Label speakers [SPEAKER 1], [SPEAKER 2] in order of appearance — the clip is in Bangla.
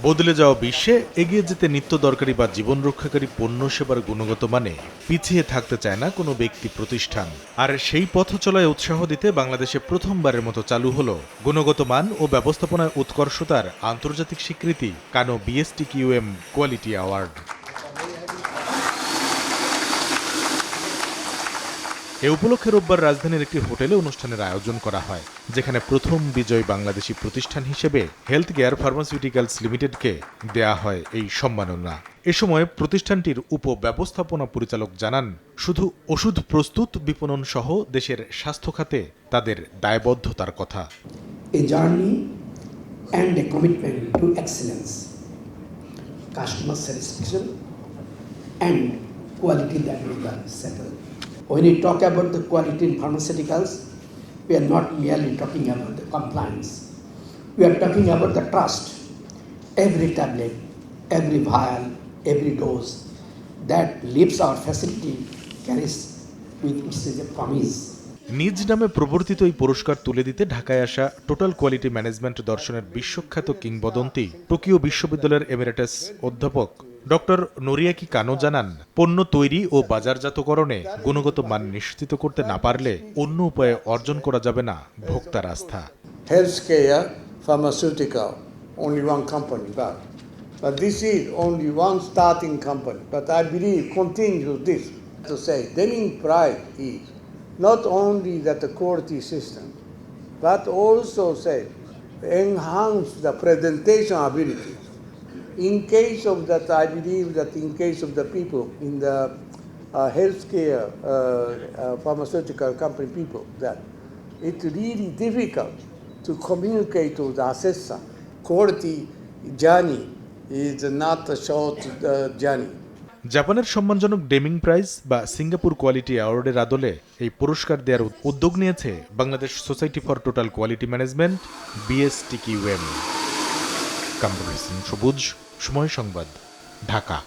[SPEAKER 1] বদলে যাওয়া বিশ্বে এগিয়ে যেতে নিত্য দরকারি বা জীবন রক্ষাকারী পণ্য সেবার গুণগত মানে পিছিয়ে থাকতে চায় না কোনো ব্যক্তি প্রতিষ্ঠান। আর সেই পথ চলায় উৎসাহ দিতে বাংলাদেশে প্রথমবারের মতো চালু হলো গুণগত মান ও ব্যবস্থাপনায় উৎকর্ষতার আন্তর্জাতিক স্বীকৃতি কানো বিএসটিকিউএম কোয়ালিটি অ্যাওয়ার্ড। এ উপলক্ষে রোববার রাজধানীর একটি হোটেলে অনুষ্ঠানের আয়োজন করা হয়, যেখানে প্রথম বিজয়ী বাংলাদেশি প্রতিষ্ঠান হিসেবে হেলথ কেয়ার ফার্মাসিউটিক্যালস লিমিটেডকে দেয়া হয় এই সম্মাননা। এ সময় প্রতিষ্ঠানটির উপব্যবস্থাপনা পরিচালক জানান, শুধু ওষুধ প্রস্তুত বিপণন সহ দেশের স্বাস্থ্য খাতে তাদের দায়বদ্ধতার কথা।
[SPEAKER 2] A journey and a commitment to excellence, customer satisfaction and quality that we can settle. When we talk about the quality in pharmaceuticals, we are not merely talking about the compliance. We are talking about the trust. Every tablet, every vial, every dose that leaves our facility carries with it a promise.
[SPEAKER 1] নিজ নামে প্রবর্তিত এই পুরস্কার তুলে দিতে ঢাকায় আসা টোটাল কোয়ালিটি ম্যানেজমেন্ট দর্শনের বিশ্বখ্যাত কিংবদন্তি টোকিও বিশ্ববিদ্যালয়ের এমেরিটাস অধ্যাপক ডক্টর নোরিয়াকি কানো জানান, পণ্য তৈরি ও বাজারজাতকরণে গুণগত মান নিশ্চিত করতে না পারলে অন্য উপায়ে অর্জন করা যাবে না ভোক্তার আস্থা।
[SPEAKER 3] Healthcare, pharmaceutical, only one company, but this is only one starting company. But I believe continue this to say Deming Pride is not only that the quality system, but also say enhance the presentation ability. In case of that, I believe that in case of the people in the healthcare, pharmaceutical company people, that it's really difficult to communicate to the assessor. Quality journey is not a short journey.
[SPEAKER 1] জাপানের সম্মানজনক ডেমিং প্রাইজ বা সিঙ্গাপুর কোয়ালিটি অ্যাওয়ার্ডের আদলে এই পুরস্কার দেওয়ার উদ্যোগ নিয়েছে Bangladesh society for total quality management BSTQM. Kamrul Hossain Sabuj, Somoy সংবাদ, ঢাকা।